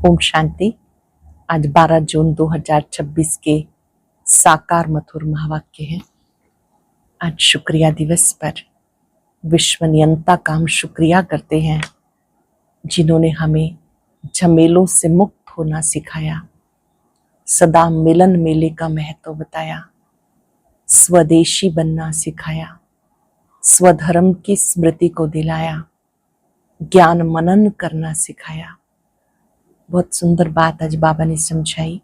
ओम शांति। आज 12 जून 2026 के साकार मधुर महावाक्य हैं। आज शुक्रिया दिवस पर विश्व नियंता का हम शुक्रिया करते हैं, जिन्होंने हमें झमेलों से मुक्त होना सिखाया, सदा मिलन मेले का महत्व बताया, स्वदेशी बनना सिखाया, स्वधर्म की स्मृति को दिलाया, ज्ञान मनन करना सिखाया। बहुत सुंदर बात आज बाबा ने समझाई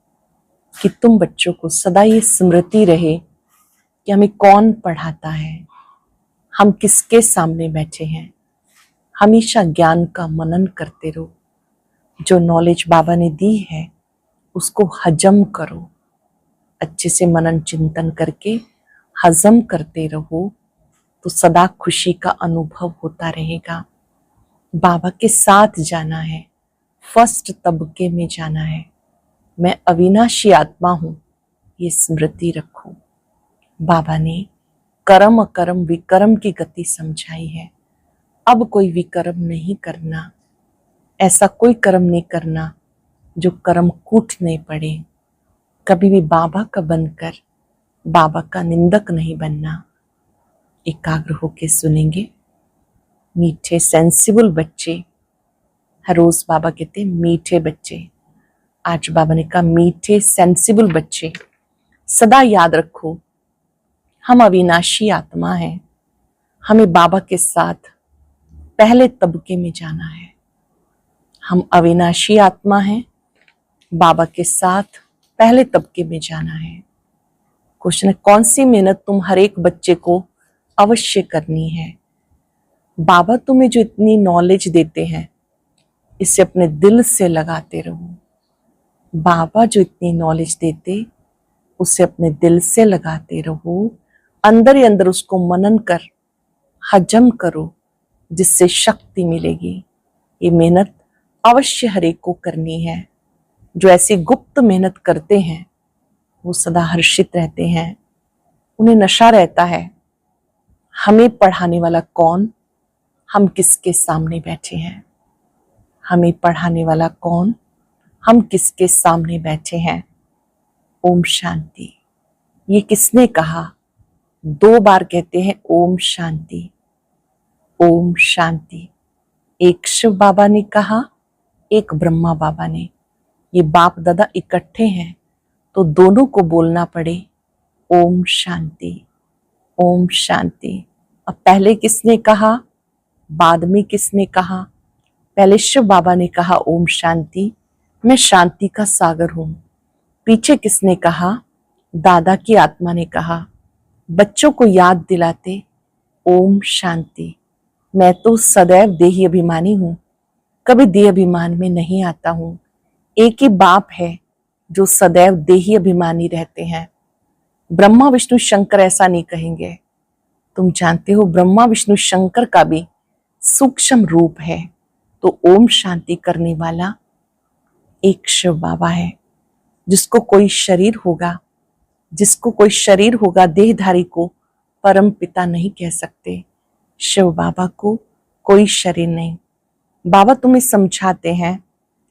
कि तुम बच्चों को सदा ये स्मृति रहे कि हमें कौन पढ़ाता है, हम किसके सामने बैठे हैं। हमेशा ज्ञान का मनन करते रहो। जो नॉलेज बाबा ने दी है उसको हजम करो। अच्छे से मनन चिंतन करके हजम करते रहो तो सदा खुशी का अनुभव होता रहेगा। बाबा के साथ जाना है, फर्स्ट तबके में जाना है। मैं अविनाशी आत्मा हूं, ये स्मृति रखो। बाबा ने कर्म अकर्म विकर्म की गति समझाई है। अब कोई विकर्म नहीं करना, ऐसा कोई कर्म नहीं करना जो कर्म कूटने पड़े। कभी भी बाबा का बनकर बाबा का निंदक नहीं बनना। एकाग्र होके सुनेंगे। मीठे सेंसिबल बच्चे, हर रोज बाबा कहते हैं मीठे बच्चे। आज बाबा ने कहा मीठे सेंसिबल बच्चे, सदा याद रखो हम अविनाशी आत्मा हैं। हमें बाबा के साथ पहले तबके में जाना है। हम अविनाशी आत्मा हैं, बाबा के साथ पहले तबके में जाना है। क्वेश्चन है, कौन सी मेहनत तुम हर एक बच्चे को अवश्य करनी है। बाबा तुम्हें जो इतनी नॉलेज देते हैं, इसे अपने दिल से लगाते रहो। बाबा जो इतनी नॉलेज देते, उसे अपने दिल से लगाते रहो। अंदर ही अंदर उसको मनन कर हजम करो, जिससे शक्ति मिलेगी। ये मेहनत अवश्य हर एक को करनी है। जो ऐसी गुप्त मेहनत करते हैं वो सदा हर्षित रहते हैं, उन्हें नशा रहता है। हमें पढ़ाने वाला कौन, हम किसके सामने बैठे हैं। हमें पढ़ाने वाला कौन, हम किसके सामने बैठे हैं। ओम शांति। ये किसने कहा? 2 बार कहते हैं ओम शांति, ओम शांति। एक शिव बाबा ने कहा, एक ब्रह्मा बाबा ने। ये बाप दादा इकट्ठे हैं तो दोनों को बोलना पड़े ओम शांति, ओम शांति। अब पहले किसने कहा, बाद में किसने कहा? पहले शिव बाबा ने कहा ओम शांति, मैं शांति का सागर हूं। पीछे किसने कहा? दादा की आत्मा ने कहा। बच्चों को याद दिलाते ओम शांति, मैं तो सदैव देही अभिमानी हूं, कभी देह अभिमान में नहीं आता हूं। एक ही बाप है जो सदैव देही अभिमानी रहते हैं। ब्रह्मा विष्णु शंकर ऐसा नहीं कहेंगे। तुम जानते हो ब्रह्मा विष्णु शंकर का भी सूक्ष्म रूप है। तो ओम शांति करने वाला एक शिव बाबा है। जिसको कोई शरीर होगा, जिसको कोई शरीर होगा देहधारी को परम पिता नहीं कह सकते। शिव बाबा को कोई शरीर नहीं। बाबा तुम्हें समझाते हैं,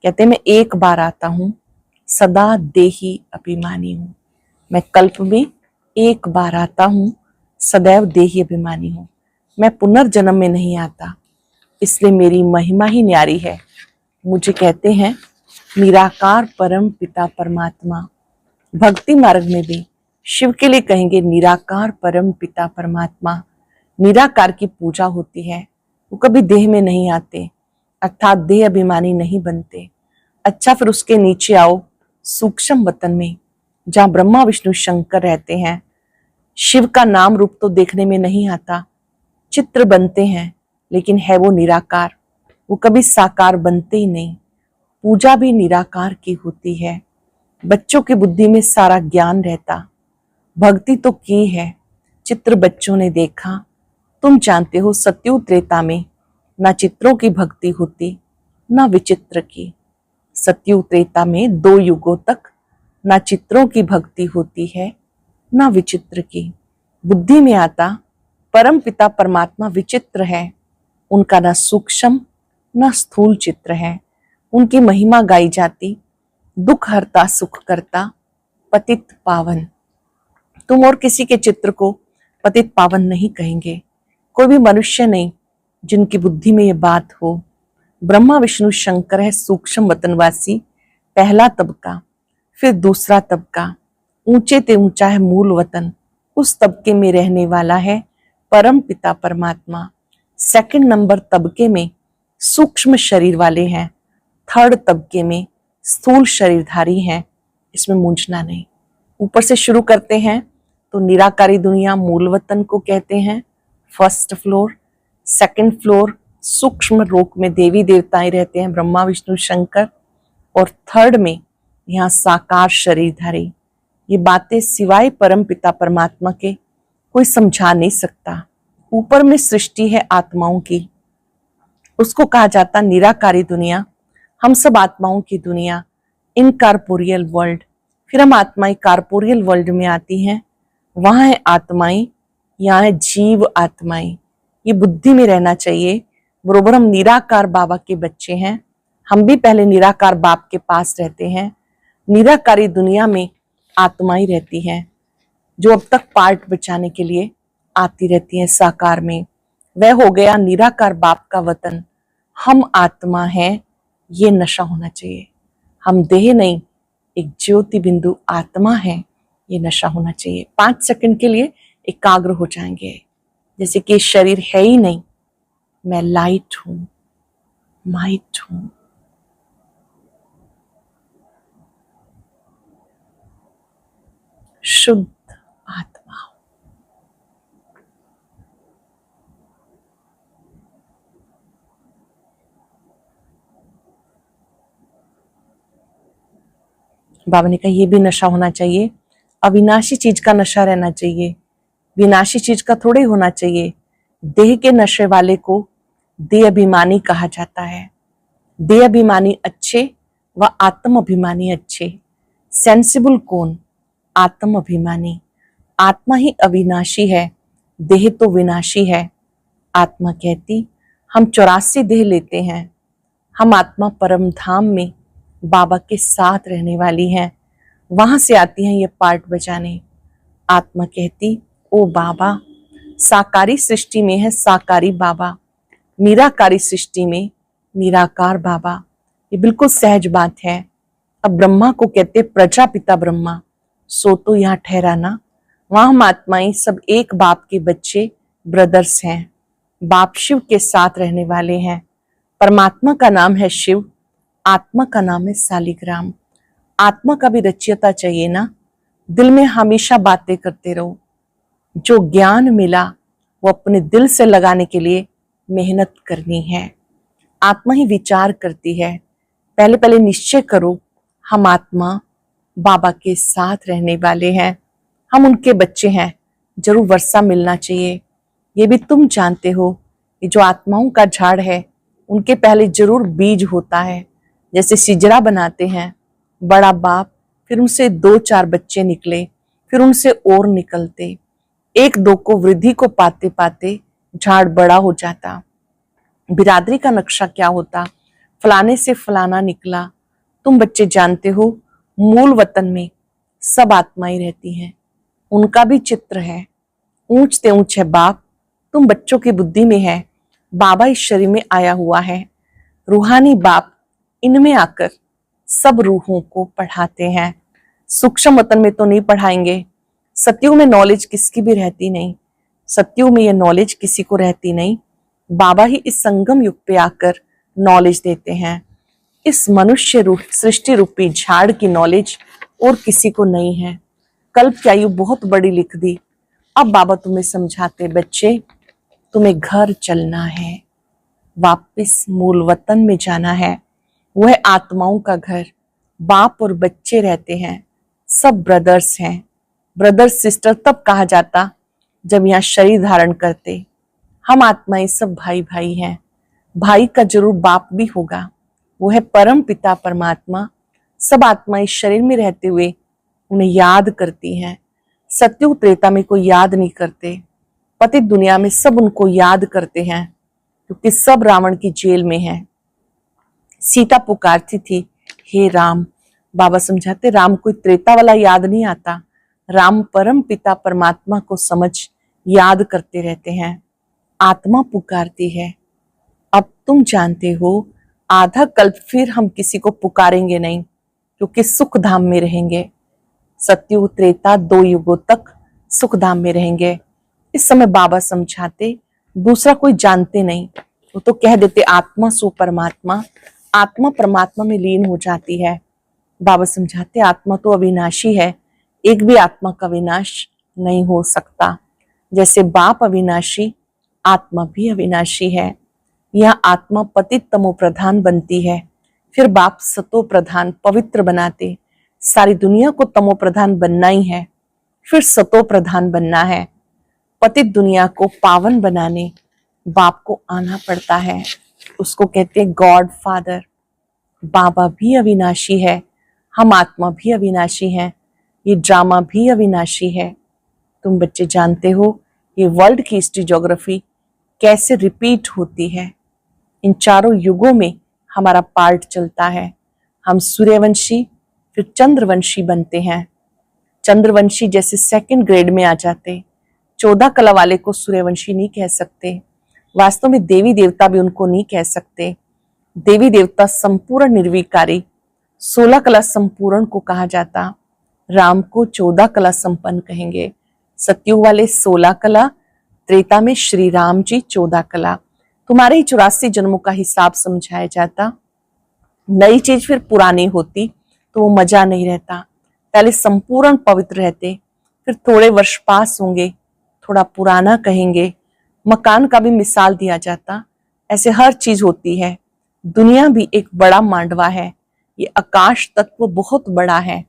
कहते मैं एक बार आता हूं, सदा देही अभिमानी हूं। मैं कल्प में एक बार आता हूं, सदैव देही अभिमानी हूं। मैं पुनर्जन्म में नहीं आता, इसलिए मेरी महिमा ही न्यारी है। मुझे कहते हैं निराकार परम पिता परमात्मा। भक्ति मार्ग में भी शिव के लिए कहेंगे निराकार परम पिता परमात्मा। निराकार की पूजा होती है, वो कभी देह में नहीं आते, अर्थात देह अभिमानी नहीं बनते। अच्छा, फिर उसके नीचे आओ सूक्ष्म वतन में, जहाँ ब्रह्मा विष्णु शंकर रहते हैं। शिव का नाम रूप तो देखने में नहीं आता, चित्र बनते हैं, लेकिन है वो निराकार। वो कभी साकार बनते ही नहीं। पूजा भी निराकार की होती है। बच्चों की बुद्धि में सारा ज्ञान रहता। भक्ति तो की है, चित्र बच्चों ने देखा। तुम जानते हो सतयुग त्रेता में ना चित्रों की भक्ति होती ना विचित्र की। सतयुग त्रेता में 2 युगों तक ना चित्रों की भक्ति होती है ना विचित्र की। बुद्धि में आता परम पिता परमात्मा विचित्र है। उनका ना सूक्ष्म ना स्थूल चित्र है। उनकी महिमा गाई जाती। दुख हरता सुख करता पतित पावन। तुम और किसी के चित्र को पतित पावन नहीं कहेंगे। कोई भी मनुष्य नहीं जिनकी बुद्धि में ये बात हो। ब्रह्मा विष्णु शंकर है सूक्ष्म वतनवासी, पहला तबका, फिर दूसरा तबका, ऊंचे ते ऊंचा है मूल वतन, उस तबके में रहने वाला है परम पिता परमात्मा। सेकंड नंबर तबके में सूक्ष्म शरीर वाले हैं, थर्ड तबके में स्थूल शरीरधारी हैं। इसमें मूंझना नहीं। ऊपर से शुरू करते हैं तो निराकारी दुनिया मूल वतन को कहते हैं, फर्स्ट फ्लोर। सेकंड फ्लोर सूक्ष्म लोक में देवी देवताएं रहते हैं, ब्रह्मा विष्णु शंकर। और थर्ड में यहाँ साकार शरीरधारी। ये बातें सिवाय परम पिता परमात्मा के कोई समझा नहीं सकता। ऊपर में सृष्टि है आत्माओं की, उसको कहा जाता निराकारी दुनिया। हम सब आत्माओं की दुनिया, इनकॉर्पोरियल वर्ल्ड। फिर हम आत्माएं कॉर्पोरियल वर्ल्ड में आती हैं, वहां है आत्माएं, यहाँ है जीव आत्माएं। ये बुद्धि में रहना चाहिए। बरोबर हम निराकार बाबा के बच्चे हैं, हम भी पहले निराकार बाप के पास रहते हैं। निराकारी दुनिया में आत्माएं रहती हैं जो अब तक पार्ट बचाने के लिए आती रहती हैं साकार में। वह हो गया निराकार बाप का वतन। हम आत्मा हैं, ये नशा होना चाहिए। हम देह नहीं, एक ज्योति बिंदु आत्मा है, ये नशा होना चाहिए। 5 सेकंड के लिए एकाग्र हो जाएंगे, जैसे कि शरीर है ही नहीं, मैं लाइट हूं, माइट हूं। शुद्ध आत्मा। बाबा ने कहा ये भी नशा होना चाहिए। अविनाशी चीज का नशा रहना चाहिए, विनाशी चीज का थोड़े होना चाहिए। देह के नशे वाले को देह अभिमानी कहा जाता है। देह अभिमानी अच्छे व आत्म अभिमानी अच्छे। सेंसिबल कौन? आत्म अभिमानी। आत्मा ही अविनाशी है, देह तो विनाशी है। आत्मा कहती हम 84 देह लेते हैं, हम आत्मा परम धाम में बाबा के साथ रहने वाली हैं, वहां से आती हैं ये पार्ट बजाने। आत्मा कहती ओ बाबा, साकारी सृष्टि में है साकारी बाबा, निराकारी सृष्टि में निराकार बाबा। ये बिल्कुल सहज बात है। अब ब्रह्मा को कहते प्रजापिता ब्रह्मा, सो तो यहाँ ठहराना। वहां हम आत्माएं सब एक बाप के बच्चे, ब्रदर्स हैं, बाप शिव के साथ रहने वाले हैं। परमात्मा का नाम है शिव, आत्मा का नाम है सालिग्राम। आत्मा का भी रचियता चाहिए ना, दिल में हमेशा बातें करते रहो। जो ज्ञान मिला वो अपने दिल से लगाने के लिए मेहनत करनी है। आत्मा ही विचार करती है। पहले पहले निश्चय करो, हम आत्मा बाबा के साथ रहने वाले हैं, हम उनके बच्चे हैं, जरूर वर्षा मिलना चाहिए। ये भी तुम जानते हो, ये जो आत्माओं का झाड़ है उनके पहले जरूर बीज होता है। जैसे सिजरा बनाते हैं, बड़ा बाप, फिर उनसे 2-4 बच्चे निकले, फिर उनसे और निकलते, 1-2 को वृद्धि को पाते पाते झाड़ बड़ा हो जाता। बिरादरी का नक्शा क्या होता? फलाने से फलाना निकला। तुम बच्चे जानते हो, मूल वतन में सब आत्माएं रहती हैं, उनका भी चित्र है। ऊंच ते ऊंच है बाप, तुम बच्चों की बुद्धि में है, बाबा इस शरीर में आया हुआ है। रूहानी बाप इनमें आकर सब रूहों को पढ़ाते हैं। सूक्ष्म वतन में तो नहीं पढ़ाएंगे। सत्युग में नॉलेज किसकी भी रहती नहीं, सत्युग में ये नॉलेज किसी को रहती नहीं। बाबा ही इस संगम युग पे आकर नॉलेज देते हैं। इस मनुष्य रूप सृष्टि रूपी झाड़ की नॉलेज और किसी को नहीं है। कल्प की आयु बहुत बड़ी लिख दी। अब बाबा तुम्हें समझाते, बच्चे तुम्हें घर चलना है, वापस मूल वतन में जाना है। वह आत्माओं का घर, बाप और बच्चे रहते हैं, सब ब्रदर्स हैं। ब्रदर सिस्टर तब कहा जाता जब यहाँ शरीर धारण करते। हम आत्माएं सब भाई भाई हैं। भाई का जरूर बाप भी होगा, वो है परम पिता परमात्मा। सब आत्माएं शरीर में रहते हुए उन्हें याद करती हैं। सत्युग त्रेता में कोई याद नहीं करते, पतित दुनिया में सब उनको याद करते हैं, क्योंकि सब रावण की जेल में हैं। सीता पुकारती थी, हे राम। बाबा समझाते, राम कोई त्रेता वाला याद नहीं आता, राम परम पिता परमात्मा को समझ याद करते रहते हैं। आत्मा पुकारती है, अब तुम जानते हो आधा कल्प फिर हम किसी को पुकारेंगे नहीं, क्योंकि सुख धाम में रहेंगे। सतयुग त्रेता 2 युगों तक सुख धाम में रहेंगे। इस समय बाबा समझाते, दूसरा कोई जानते नहीं, वो तो कह देते आत्मा सो परमात्मा, आत्मा परमात्मा में लीन हो जाती है। बाबा समझाते, आत्मा तो अविनाशी है, एक भी आत्मा का विनाश नहीं हो सकता। जैसे बाप अविनाशी, आत्मा भी अविनाशी है। यहाँ आत्मा पतित तमो प्रधान बनती है, फिर बाप सतो प्रधान पवित्र बनाते। सारी दुनिया को तमो प्रधान बनना ही है, फिर सतो प्रधान बनना है। पतित दुनिया को पावन बनाने बाप को आना पड़ता है। उसको कहते हैं गॉड फादर। बाबा भी अविनाशी है, हम आत्मा भी अविनाशी हैं, ये ड्रामा भी अविनाशी है। तुम बच्चे जानते हो ये वर्ल्ड की हिस्ट्री ज्योग्राफी कैसे रिपीट होती है। इन चारों युगों में हमारा पार्ट चलता है। हम सूर्यवंशी फिर चंद्रवंशी बनते हैं। चंद्रवंशी जैसे 2nd ग्रेड में आ जाते। 14 कला वाले को सूर्यवंशी नहीं कह सकते, वास्तव में देवी देवता भी उनको नहीं कह सकते। देवी देवता संपूर्ण निर्विकारी, 16 कला संपूर्ण को कहा जाता। राम को 14 कला संपन्न कहेंगे। सतयुग वाले 16 कला, त्रेता में श्री राम जी 14 कला। तुम्हारे ही 84 जन्मों का हिसाब समझाया जाता। नई चीज फिर पुरानी होती तो वो मजा नहीं रहता। पहले संपूर्ण पवित्र रहते, फिर थोड़े वर्ष पास होंगे, थोड़ा पुराना कहेंगे। मकान का भी मिसाल दिया जाता। ऐसे हर चीज होती है। दुनिया भी एक बड़ा मांडवा है। ये आकाश तत्व बहुत बड़ा है,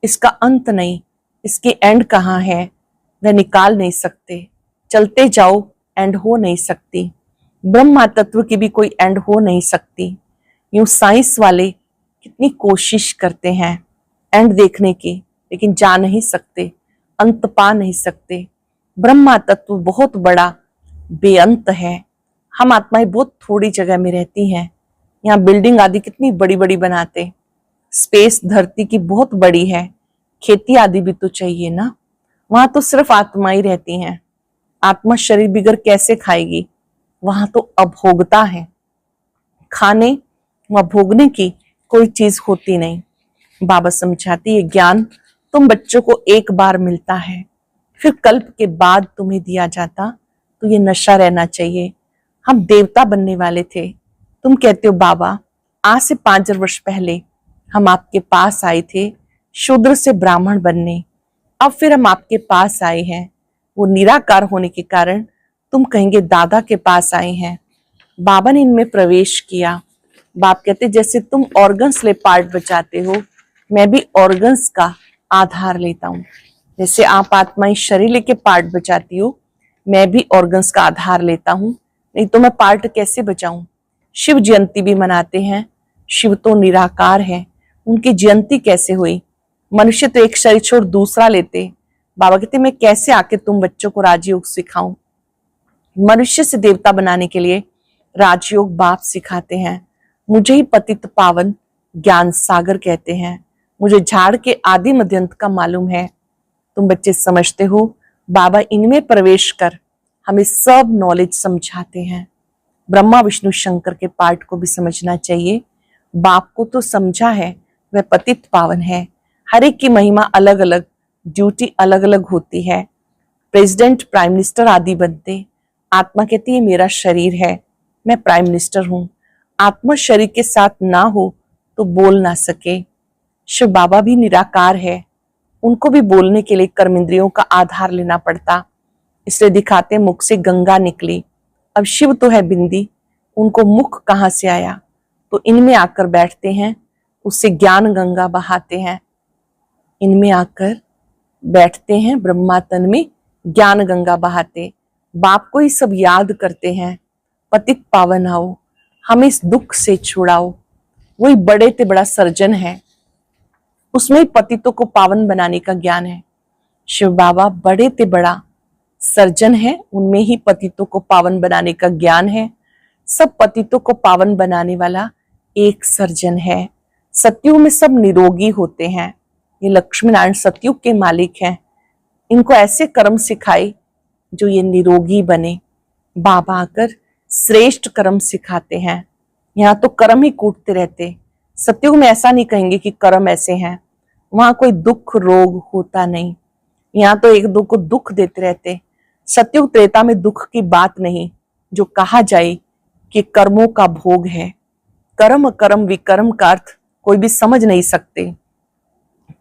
इसका अंत नहीं, इसकी एंड कहाँ है वह निकाल नहीं सकते। चलते जाओ, एंड हो नहीं सकती। ब्रह्मा तत्व की भी कोई एंड हो नहीं सकती। यूं साइंस वाले कितनी कोशिश करते हैं एंड देखने की, लेकिन जा नहीं सकते, अंत पा नहीं सकते। ब्रह्मा तत्व बहुत बड़ा बेअंत है। हम आत्माएं बहुत थोड़ी जगह में रहती हैं। यहाँ बिल्डिंग आदि कितनी बड़ी बड़ी बनाते। स्पेस धरती की बहुत बड़ी है, खेती आदि भी तो चाहिए ना। वहां तो सिर्फ आत्मा ही रहती हैं। आत्मा शरीर बिगर कैसे खाएगी? वहां तो अभोगता है। खाने व भोगने की कोई चीज होती नहीं। बाबा समझाती है ज्ञान तुम बच्चों को एक बार मिलता है, फिर कल्प के बाद तुम्हें दिया जाता, तो ये नशा रहना चाहिए। हम देवता बनने वाले थे। तुम कहते हो बाबा आज से 5000 वर्ष पहले हम आपके पास आए थे शूद्र से ब्राह्मण बनने, अब फिर हम आपके पास आए हैं। वो निराकार होने के कारण तुम कहेंगे दादा के पास आए हैं। बाबा ने इनमें प्रवेश किया। बाप कहते जैसे तुम ऑर्गन्स ले पार्ट बचाते हो, मैं भी ऑर्गन्स का आधार लेता हूँ। जैसे आप आत्मा इस शरीर लेके पार्ट बचाती हो, मैं भी ऑर्गन्स का आधार लेता हूँ, नहीं तो मैं पार्ट कैसे बचाऊं। शिव जयंती भी मनाते हैं। शिव तो निराकार है, उनकी जयंती कैसे हुई? मनुष्य तो एक शरीर छोड़ दूसरा लेते। बाबा कहते मैं कैसे आके तुम बच्चों को राजयोग सिखाऊं। मनुष्य से देवता बनाने के लिए राजयोग बाप सिखाते हैं। मुझे ही पतित पावन ज्ञान सागर कहते हैं। मुझे झाड़ के आदि मध्यंत का मालूम है। तुम बच्चे समझते हो बाबा इनमें प्रवेश कर हमें सब नॉलेज समझाते हैं। ब्रह्मा विष्णु शंकर के पार्ट को भी समझना चाहिए। बाप को तो समझा है, वह पतित पावन है। हर एक की महिमा अलग अलग, ड्यूटी अलग अलग होती है। प्रेसिडेंट प्राइम मिनिस्टर आदि बनते। आत्मा कहती है मेरा शरीर है, मैं प्राइम मिनिस्टर हूं। आत्मा शरीर के साथ ना हो तो बोल ना सके। शिव बाबा भी निराकार है, उनको भी बोलने के लिए कर्म इंद्रियों का आधार लेना पड़ता। इसलिए दिखाते मुख से गंगा निकली। अब शिव तो है बिंदी, उनको मुख कहाँ से आया? तो इनमें आकर बैठते हैं, उससे ज्ञान गंगा बहाते हैं। इनमें आकर बैठते हैं, ब्रह्मा तन में ज्ञान गंगा बहाते। बाप को ही सब याद करते हैं। पतित पावन आओ, हमें इस दुख से छुड़ाओ। वही बड़े ते बड़ा सर्जन है, उसमें ही पतितों को पावन बनाने का ज्ञान है। शिव बाबा बड़े ते बड़ा सर्जन है, उनमें ही पतितों को पावन बनाने का ज्ञान है। सब पतितों को पावन बनाने वाला एक सर्जन है। सतयुग में सब निरोगी होते हैं। ये लक्ष्मी नारायण सतयुग के मालिक हैं। इनको ऐसे कर्म सिखाए जो ये निरोगी बने। बाबा आकर श्रेष्ठ कर्म सिखाते हैं। यहाँ तो कर्म ही कूटते रहते। सतयुग में ऐसा नहीं कहेंगे कि कर्म ऐसे हैं। वहां कोई दुख रोग होता नहीं। यहाँ तो एक दो को दुख देते रहते। सतयुग त्रेता में दुख की बात नहीं जो कहा जाए कि कर्मों का भोग है। कर्म कर्म विकर्म का अर्थ कोई भी समझ नहीं सकते।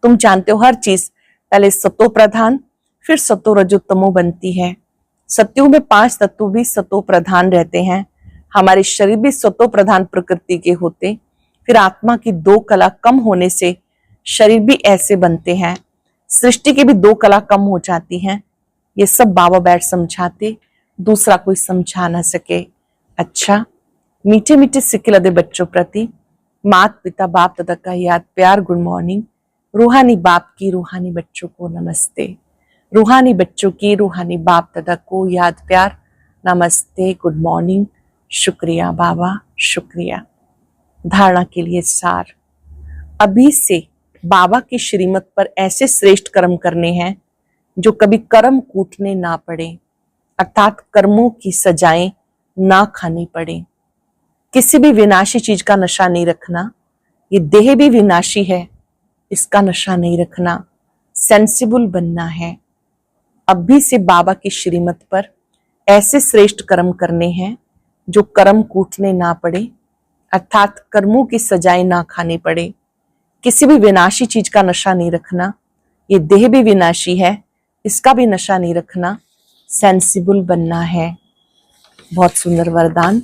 तुम जानते हो हर चीज पहले सतो प्रधान फिर सतो रजोतमो बनती है। सतयुग में 5 तत्व भी सतो प्रधान रहते हैं। हमारे शरीर भी सतो प्रधान प्रकृति के होते। फिर आत्मा की 2 कला कम होने से शरीर भी ऐसे बनते हैं। सृष्टि की भी 2 कला कम हो जाती हैं। ये सब बाबा बैठ समझाते, दूसरा कोई समझा ना सके। अच्छा, मीठे मीठे सिक्के लदे बच्चों प्रति माता पिता बाप दादा का याद प्यार गुड मॉर्निंग। रूहानी बाप की रूहानी बच्चों को नमस्ते। रूहानी बच्चों की रूहानी बाप दादा को याद प्यार नमस्ते गुड मॉर्निंग। शुक्रिया बाबा, शुक्रिया। धारणा के लिए सार, अभी से बाबा की श्रीमत पर ऐसे श्रेष्ठ कर्म करने हैं जो कभी कर्म कूटने ना पड़े, अर्थात कर्मों की सजाएं ना खानी पड़े। किसी भी विनाशी चीज का नशा नहीं रखना। ये देह भी विनाशी है, इसका नशा नहीं रखना। सेंसिबल बनना है। अभी से बाबा की श्रीमत पर ऐसे श्रेष्ठ कर्म करने हैं जो कर्म कूटने ना पड़े, अर्थात कर्मों की सजाएं ना खानी पड़े। किसी भी विनाशी चीज का नशा नहीं रखना। ये देह भी विनाशी है, इसका भी नशा नहीं रखना। सेंसिबल बनना है। बहुत सुंदर वरदान।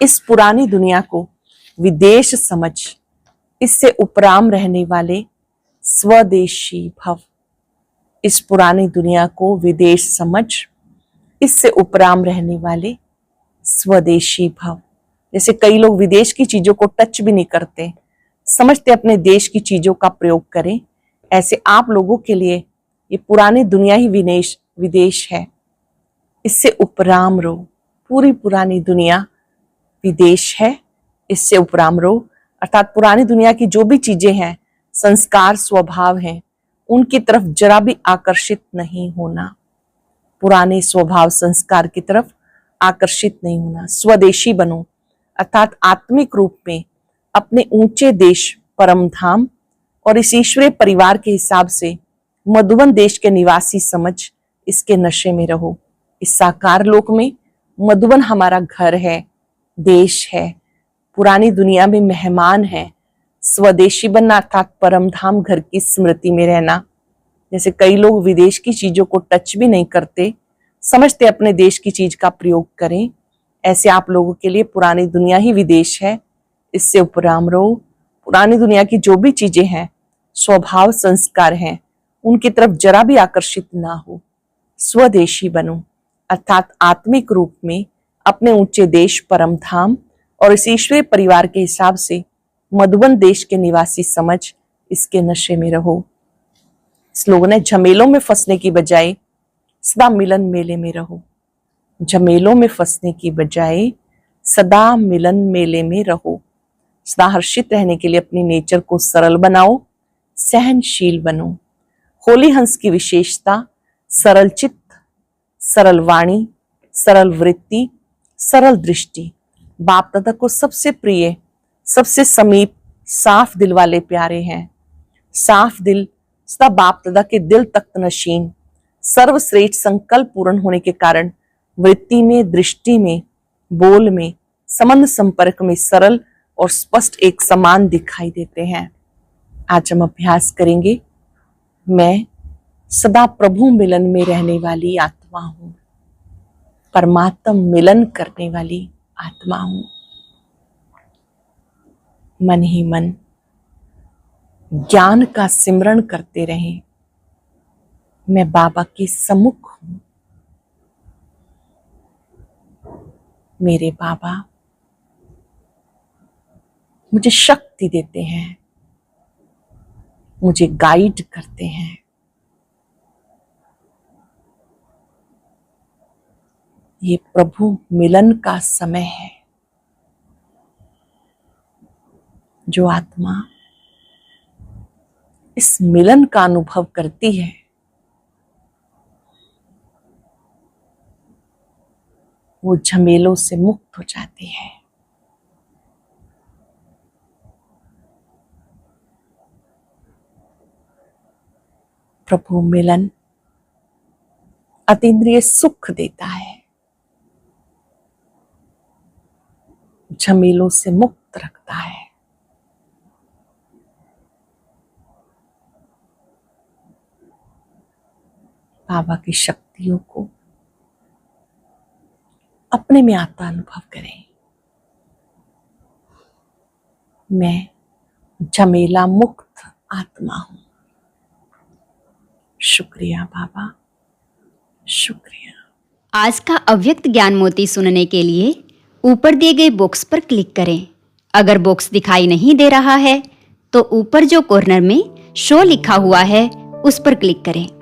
इस पुरानी दुनिया को विदेश समझ, इससे उपराम रहने वाले स्वदेशी भव। इस पुरानी दुनिया को विदेश समझ, इससे उपराम रहने वाले स्वदेशी भव। जैसे कई लोग विदेश की चीजों को टच भी नहीं करते, समझते अपने देश की चीजों का प्रयोग करें। ऐसे आप लोगों के लिए ये पुरानी दुनिया ही विदेश है। इससे उपराम रहो। पूरी पुरानी दुनिया विदेश है, इससे उपराम रहो। अर्थात पुरानी दुनिया की जो भी चीजें हैं, संस्कार स्वभाव हैं, उनकी तरफ जरा भी आकर्षित नहीं होना। पुराने स्वभाव संस्कार की तरफ आकर्षित नहीं होना। स्वदेशी बनो, अर्थात आत्मिक रूप में अपने ऊंचे देश परम धाम और इस ईश्वरीय परिवार के हिसाब से मधुबन देश के निवासी समझ इसके नशे में रहो। इस साकार लोक में मधुबन हमारा घर है, देश है, पुरानी दुनिया में मेहमान है। स्वदेशी बनना अर्थात परम धाम घर की स्मृति में रहना। जैसे कई लोग विदेश की चीजों को टच भी नहीं करते, समझते अपने देश की चीज का प्रयोग करें। ऐसे आप लोगों के लिए पुरानी दुनिया ही विदेश है, इससे उपराम रहो। पुरानी दुनिया की जो भी चीजें हैं, स्वभाव संस्कार हैं, उनकी तरफ जरा भी आकर्षित ना हो। स्वदेशी बनो, अर्थात आत्मिक रूप में अपने ऊंचे देश परम धाम और इस ईश्वरीय परिवार के हिसाब से मधुबन देश के निवासी समझ इसके नशे में रहो। स्लोगन है, झमेलों में फंसने की बजाय सदा मिलन मेले में रहो। झमेलों में फंसने की बजाय सदा मिलन मेले में रहो। सदा हर्षित रहने के लिए अपनी नेचर को सरल बनाओ, सहनशील बनो। होली हंस की विशेषता सरल चित्त, सरल वाणी, सरल वृत्ति, सरल दृष्टि। बाप दादा को सबसे प्रिय, सबसे समीप, साफ दिल वाले प्यारे हैं। साफ दिल सदा बाप दादा के दिल तख्त नशीन, सर्वश्रेष्ठ संकल्प पूर्ण होने के कारण वृत्ति में, दृष्टि में, बोल में, संबंध संपर्क में सरल और स्पष्ट एक समान दिखाई देते हैं। आज हम अभ्यास करेंगे, मैं सदा प्रभु मिलन में रहने वाली आत्मा हूं, परमात्मा मिलन करने वाली आत्मा हूं। मन ही मन ज्ञान का सिमरण करते रहें। मैं बाबा के सम्मुख हूं। मेरे बाबा मुझे शक्ति देते हैं, मुझे गाइड करते हैं। ये प्रभु मिलन का समय है। जो आत्मा इस मिलन का अनुभव करती है, वो झमेलों से मुक्त हो जाती है। प्रभु मिलन अतीन्द्रिय सुख देता है, झमेलों से मुक्त रखता है। बाबा की शक्तियों को अपने में आता अनुभव करें। मैं झमेला मुक्त आत्मा हूं। शुक्रिया बाबा, शुक्रिया। आज का अव्यक्त ज्ञान मोती सुनने के लिए ऊपर दिए गए बॉक्स पर क्लिक करें। अगर बॉक्स दिखाई नहीं दे रहा है तो ऊपर जो कॉर्नर में शो लिखा हुआ है उस पर क्लिक करें।